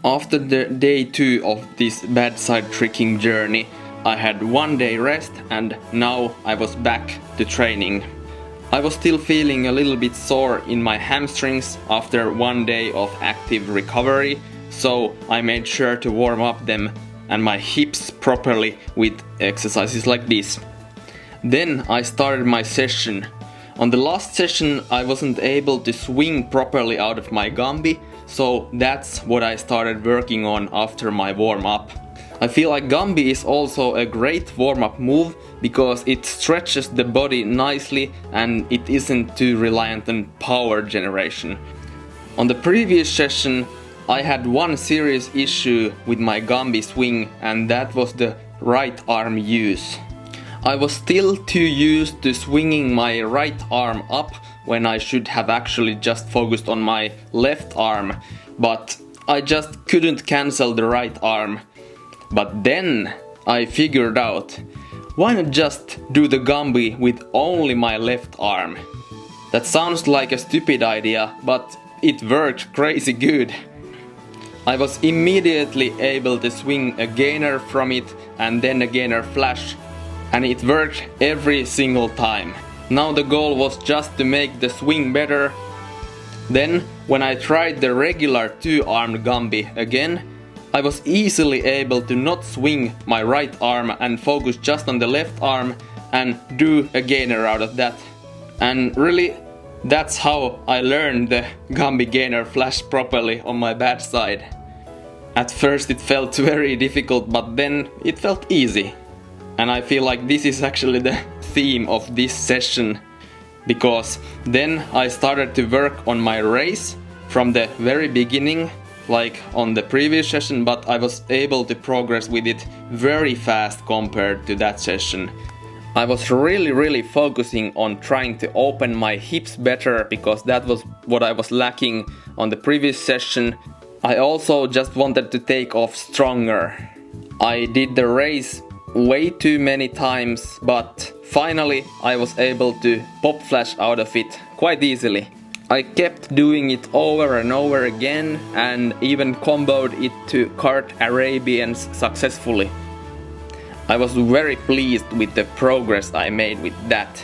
After the day 2 of this bad side tricking journey, I had 1 day rest and now I was back to training. I was still feeling a little bit sore in my hamstrings after 1 day of active recovery, so I made sure to warm up them and my hips properly with exercises like this. Then I started my session. On the last session I wasn't able to swing properly out of my Gumby, so that's what I started working on after my warm-up. I feel like Gumby is also a great warm-up move because it stretches the body nicely and it isn't too reliant on power generation. On the previous session I had one serious issue with my Gumby swing, and that was the right arm use. I was still too used to swinging my right arm up when I should have actually just focused on my left arm, but I just couldn't cancel the right arm. But then I figured out, why not just do the Gumby with only my left arm? That sounds like a stupid idea, but it worked crazy good. I was immediately able to swing a gainer from it and then a gainer flash, and it worked every single time. Now the goal was just to make the swing better. Then, when I tried the regular 2-armed Gumby again, I was easily able to not swing my right arm and focus just on the left arm and do a gainer out of that. And really, that's how I learned the Gumby gainer flash properly on my bad side. At first it felt very difficult, but then it felt easy. And I feel like this is actually the theme of this session, because then I started to work on my race from the very beginning, like on the previous session, but I was able to progress with it very fast compared to that session. I was really focusing on trying to open my hips better, because that was what I was lacking on the previous session. I also just wanted to take off stronger. I did the race way too many times, but finally I was able to pop flash out of it quite easily. I kept doing it over and over again and even comboed it to cart Arabians successfully. I was very pleased with the progress I made with that.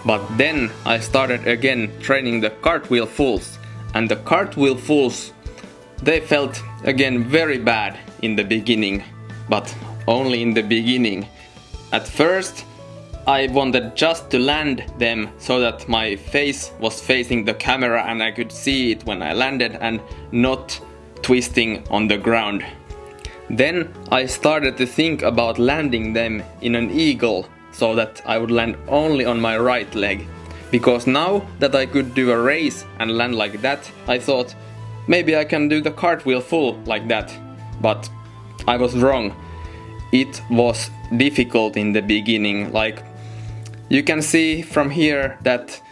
But then I started again training the cartwheel fulls, and the cartwheel fulls, they felt again very bad in the beginning, but only in the beginning. At first I wanted just to land them so that my face was facing the camera and I could see it when I landed and not twisting on the ground. Then I started to think about landing them in an eagle so that I would land only on my right leg. Because now that I could do a race and land like that, I thought maybe I can do the cartwheel full like that. But I was wrong. It was difficult in the beginning. Like, you can see from here that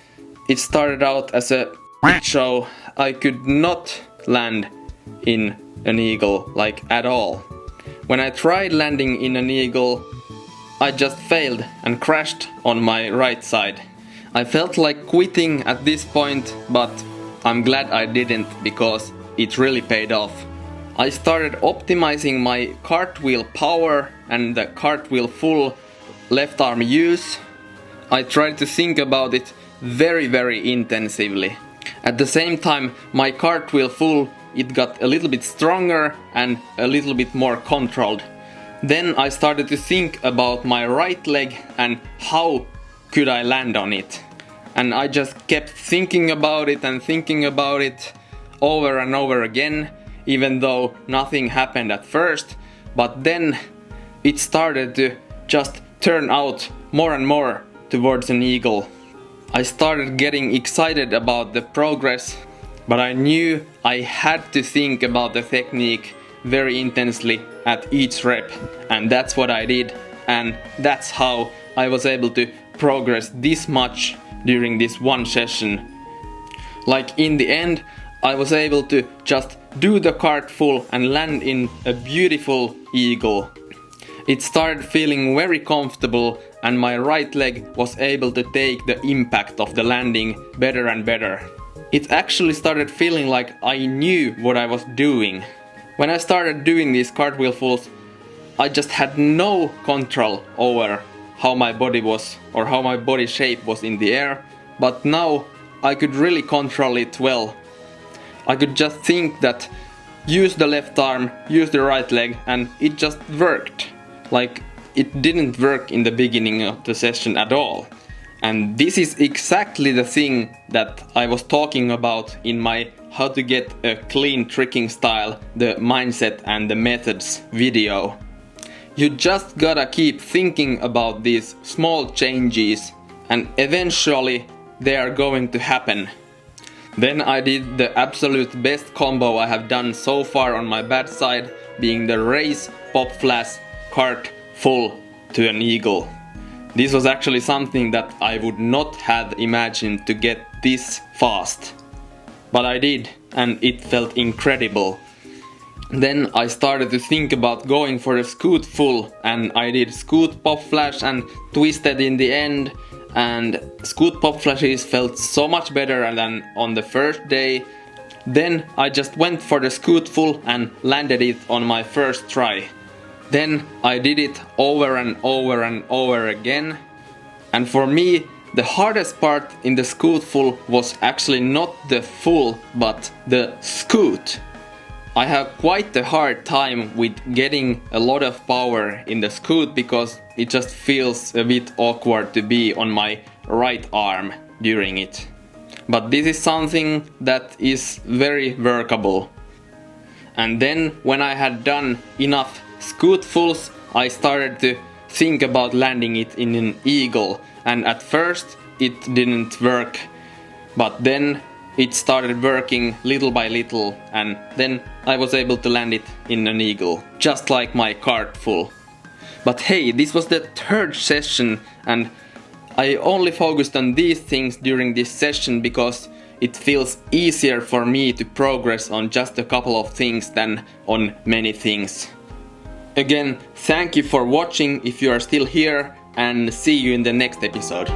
it started out as a show. I could not land in an eagle, like, at all. When I tried landing in an eagle, I just failed and crashed on my right side. I felt like quitting at this point, but I'm glad I didn't, because it really paid off. I started optimizing my cartwheel power and the cartwheel full left arm use. I tried to think about it very intensively. At the same time, my cartwheel full, it got a little bit stronger and a little bit more controlled. Then I started to think about my right leg and how could I land on it. And I just kept thinking about it and thinking about it over and over again, even though nothing happened at first. But then it started to just turn out more and more towards an eagle. I started getting excited about the progress, but I knew I had to think about the technique very intensely at each rep, and that's what I did, and that's how I was able to progress this much during this one session. Like, in the end, I was able to just do the cart full and land in a beautiful eagle. It started feeling very comfortable and my right leg was able to take the impact of the landing better and better. It actually started feeling like I knew what I was doing. When I started doing these cartwheel fulls, I just had no control over how my body was or how my body shape was in the air, but now I could really control it well. I could just think that use the left arm, use the right leg, and it just worked. Like, it didn't work in the beginning of the session at all. And this is exactly the thing that I was talking about in my how to get a clean tricking style, the mindset and the methods video. You just gotta keep thinking about these small changes and eventually they are going to happen. Then I did the absolute best combo I have done so far on my bad side, being the raise, pop flash, cart, full to an eagle. This was actually something that I would not have imagined to get this fast. But I did, and it felt incredible. Then I started to think about going for a scoot full, and I did scoot pop flash and twisted in the end, and scoot pop flashes felt so much better than on the first day. Then I just went for the scoot full and landed it on my first try. Then I did it over and over and over again. And for me, the hardest part in the scoot full was actually not the full, but the scoot. I have quite a hard time with getting a lot of power in the scoot because it just feels a bit awkward to be on my right arm during it. But this is something that is very workable. And then when I had done enough scoot fulls, I started to think about landing it in an eagle, and at first it didn't work, but then it started working little by little, and then I was able to land it in an eagle, just like my cart full. But hey, this was the third session, and I only focused on these things during this session because it feels easier for me to progress on just a couple of things than on many things. Again, thank you for watching if you are still here, and see you in the next episode.